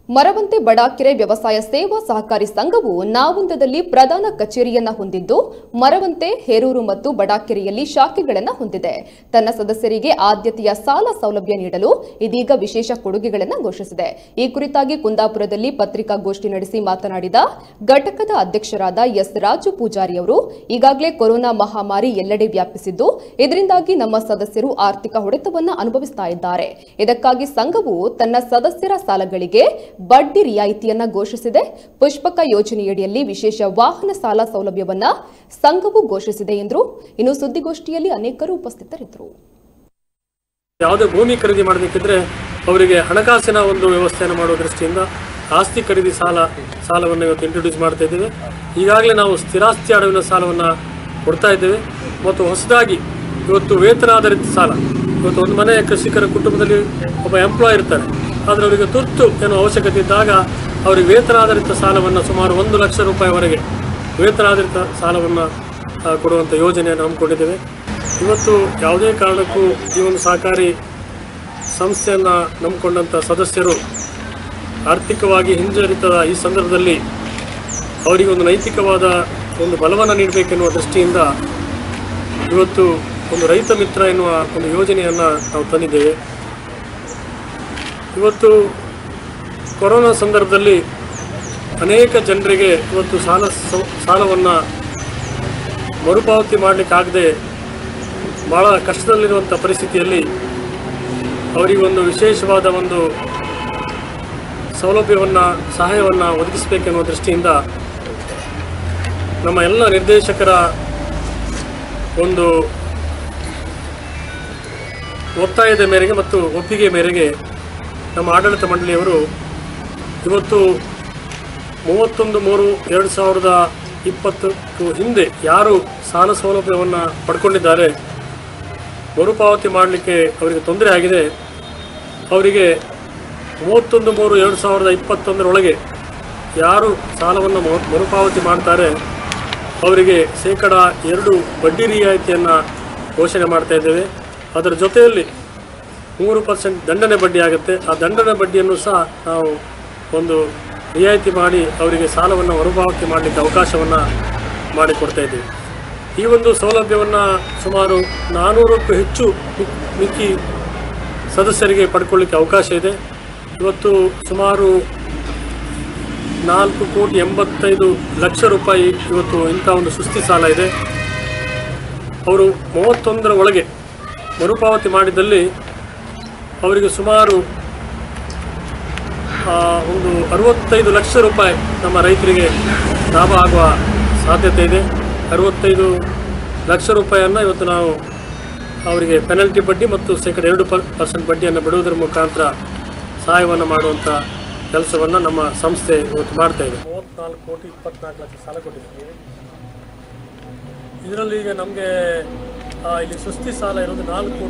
ಮರವಂತೆ ಬಡಾಕೆರೆ ವ್ಯವಸಾಯ ಸೇವಾ ಸಹಕಾರಿ ಸಂಘವು ನಾವುಂದದಲ್ಲಿ ಪ್ರಧಾನ ಕಚೇರಿಯನ್ನ ಹೊಂದಿದ್ದು ಮರವಂತೆ ಹೇರೂರು ಮತ್ತು ಬಡಾಕೆರೆಯಲ್ಲಿ ಶಾಖೆಗಳನ್ನು ಹೊಂದಿದೆ. ತನ್ನ ಸದಸ್ಯರಿಗೆ ಆದ್ಯತೆಯ ಸಾಲ ಸೌಲಭ್ಯ ನೀಡಲು ಇದೀಗ ವಿಶೇಷ ಕೊಡುಗೆಗಳನ್ನು ಘೋಷಿಸಿದೆ. ಈ ಕುರಿತಾಗಿ ಕುಂದಾಪುರದಲ್ಲಿ ಪತ್ರಿಕಾಗೋಷ್ಠಿ ನಡೆಸಿ ಮಾತನಾಡಿದ ಘಟಕದ ಅಧ್ಯಕ್ಷರಾದ ಎಸ್ ರಾಜು ಪೂಜಾರಿ ಅವರು, ಈಗಾಗಲೇ ಕೊರೋನಾ ಮಹಾಮಾರಿ ಎಲ್ಲೆಡೆ ವ್ಯಾಪಿಸಿದ್ದು ಇದರಿಂದಾಗಿ ನಮ್ಮ ಸದಸ್ಯರು ಆರ್ಥಿಕ ಹೊಡೆತವನ್ನು ಅನುಭವಿಸುತ್ತಾ ಇದ್ದಾರೆ. ಇದಕ್ಕಾಗಿ ಸಂಘವು ತನ್ನ ಸದಸ್ಯರ ಸಾಲಗಳಿಗೆ ಬಡ್ಡಿ ರಿಯಾಯಿತಿಯನ್ನ ಘೋಷಿಸಿದೆ. ಪುಷ್ಪಕ ಯೋಜನೆಯಡಿಯಲ್ಲಿ ವಿಶೇಷ ವಾಹನ ಸಾಲ ಸೌಲಭ್ಯವನ್ನ ಸಂಘವು ಘೋಷಿಸಿದೆ ಎಂದರು. ಇನ್ನು ಸುದ್ದಿಗೋಷ್ಠಿಯಲ್ಲಿ ಅನೇಕರು ಉಪಸ್ಥಿತರಿದ್ದರು. ಯಾವುದೇ ಭೂಮಿ ಖರೀದಿ ಮಾಡಬೇಕಿದ್ರೆ ಅವರಿಗೆ ಹಣಕಾಸಿನ ಒಂದು ವ್ಯವಸ್ಥೆಯನ್ನು ಮಾಡುವ ದೃಷ್ಟಿಯಿಂದ ಆಸ್ತಿ ಖರೀದಿ ಸಾಲವನ್ನು ಇವತ್ತು ಇಂಟ್ರೊಡ್ಯೂಸ್ ಮಾಡ್ತಾ ಇದ್ದೇವೆ. ಈಗಾಗಲೇ ನಾವು ಸ್ಥಿರಾಸ್ತಿ ಅಡವಿನ ಸಾಲವನ್ನು ಕೊಡ್ತಾ ಇದ್ದೇವೆ ಮತ್ತು ಹೊಸದಾಗಿ ಇವತ್ತು ವೇತನಾಧಾರಿತ ಸಾಲ, ಇವತ್ತು ಒಂದು ಮನೆಯ ಕೃಷಿಕರ ಕುಟುಂಬದಲ್ಲಿ ಒಬ್ಬ ಎಂಪ್ಲಾಯ್ ಇರ್ತಾರೆ, ಆದರೆ ಅವರಿಗೆ ತುರ್ತು ಏನೋ ಅವಶ್ಯಕತೆ ಇದ್ದಾಗ ಅವರಿಗೆ ವೇತನಾಧಾರಿತ ಸಾಲವನ್ನು ಸುಮಾರು 1 ಲಕ್ಷ ರೂಪಾಯಿವರೆಗೆ ವೇತನಾಧಾರಿತ ಸಾಲವನ್ನು ಕೊಡುವಂಥ ಯೋಜನೆಯನ್ನು ಹಮ್ಮಿಕೊಂಡಿದ್ದೇವೆ. ಇವತ್ತು ಯಾವುದೇ ಕಾರಣಕ್ಕೂ ಈ ಒಂದು ಸಹಕಾರಿ ಸಂಸ್ಥೆಯನ್ನು ನಂಬಿಕೊಂಡಂಥ ಸದಸ್ಯರು ಆರ್ಥಿಕವಾಗಿ ಹಿಂಜರಿತದ ಈ ಸಂದರ್ಭದಲ್ಲಿ ಅವರಿಗೆ ಒಂದು ನೈತಿಕವಾದ ಒಂದು ಬಲವನ್ನು ನೀಡಬೇಕೆನ್ನುವ ದೃಷ್ಟಿಯಿಂದ ಇವತ್ತು ಒಂದು ರೈತ ಮಿತ್ರ ಎನ್ನುವ ಒಂದು ಯೋಜನೆಯನ್ನು ನಾವು ತಂದಿದ್ದೇವೆ. ಇವತ್ತು ಕೊರೋನಾ ಸಂದರ್ಭದಲ್ಲಿ ಅನೇಕ ಜನರಿಗೆ ಇವತ್ತು ಸಾಲವನ್ನು ಮರುಪಾವತಿ ಮಾಡಲಿಕ್ಕಾಗದೆ ಭಾಳ ಕಷ್ಟದಲ್ಲಿರುವಂಥ ಪರಿಸ್ಥಿತಿಯಲ್ಲಿ ಅವರಿಗೊಂದು ವಿಶೇಷವಾದ ಒಂದು ಸೌಲಭ್ಯವನ್ನು ಸಹಾಯವನ್ನು ಒದಗಿಸಬೇಕೆನ್ನುವ ದೃಷ್ಟಿಯಿಂದ ನಮ್ಮ ಎಲ್ಲ ನಿರ್ದೇಶಕರ ಒಂದು ಒತ್ತಾಯದ ಮೇರೆಗೆ ಮತ್ತು ಒಪ್ಪಿಗೆ ಮೇರೆಗೆ ನಮ್ಮ ಆಡಳಿತ ಮಂಡಳಿಯವರು ಇವತ್ತು 31/3/2020 ಹಿಂದೆ ಯಾರು ಸಾಲ ಸೌಲಭ್ಯವನ್ನು ಪಡ್ಕೊಂಡಿದ್ದಾರೆ, ಮರುಪಾವತಿ ಮಾಡಲಿಕ್ಕೆ ಅವರಿಗೆ ತೊಂದರೆ ಆಗಿದೆ, ಅವರಿಗೆ 31/3/2021 ಯಾರು ಸಾಲವನ್ನು ಮರುಪಾವತಿ ಮಾಡ್ತಾರೆ ಅವರಿಗೆ ಶೇಕಡ 2 ಬಡ್ಡಿ ರಿಯಾಯಿತಿಯನ್ನು ಘೋಷಣೆ ಮಾಡ್ತಾ ಇದ್ದೇವೆ. ಅದರ ಜೊತೆಯಲ್ಲಿ 3% ದಂಡನೆ ಬಡ್ಡಿ ಆಗುತ್ತೆ. ಆ ದಂಡನೆ ಬಡ್ಡಿಯನ್ನು ಸಹ ನಾವು ಒಂದು ರಿಯಾಯಿತಿ ಮಾಡಿ ಅವರಿಗೆ ಸಾಲವನ್ನು ಮರುಪಾವತಿ ಮಾಡಲಿಕ್ಕೆ ಅವಕಾಶವನ್ನು ಮಾಡಿಕೊಡ್ತಾ ಇದ್ದೀವಿ. ಈ ಒಂದು ಸೌಲಭ್ಯವನ್ನು ಸುಮಾರು 400ಕ್ಕೂ ಹೆಚ್ಚು ಮಿಕ್ಕಿ ಸದಸ್ಯರಿಗೆ ಪಡ್ಕೊಳ್ಳಿಕ್ಕೆ ಅವಕಾಶ ಇದೆ. ಇವತ್ತು ಸುಮಾರು 4,85,00,000 ರೂಪಾಯಿ ಇವತ್ತು ಇಂಥ ಒಂದು ಸುಸ್ತಿ ಸಾಲ ಇದೆ. ಅವರು 31ರ ಒಳಗೆ ಮರುಪಾವತಿ ಮಾಡಿದಲ್ಲಿ ಅವರಿಗೆ ಸುಮಾರು ಒಂದು 65 ಲಕ್ಷ ರೂಪಾಯಿ ನಮ್ಮ ರೈತರಿಗೆ ಲಾಭ ಆಗುವ ಸಾಧ್ಯತೆ ಇದೆ. 65 ಲಕ್ಷ ರೂಪಾಯಿಯನ್ನು ಇವತ್ತು ನಾವು ಅವರಿಗೆ ಪೆನಲ್ಟಿ ಬಡ್ಡಿ ಮತ್ತು ಶೇಕಡ 2% ಬಡ್ಡಿಯನ್ನು ಬಿಡುವುದರ ಮುಖಾಂತರ ಸಹಾಯವನ್ನು ಮಾಡುವಂಥ ಕೆಲಸವನ್ನು ನಮ್ಮ ಸಂಸ್ಥೆ ಇವತ್ತು ಮಾಡ್ತಾ ಇದೆ. 34,24,00,000 ಸಾಲ ಕೊಟ್ಟಿದ್ದೀವಿ. ಇದರಲ್ಲಿ ಈಗ ನಮಗೆ ಇಲ್ಲಿ ಸುಸ್ತಿ ಸಾಲ ಇರೋದು 4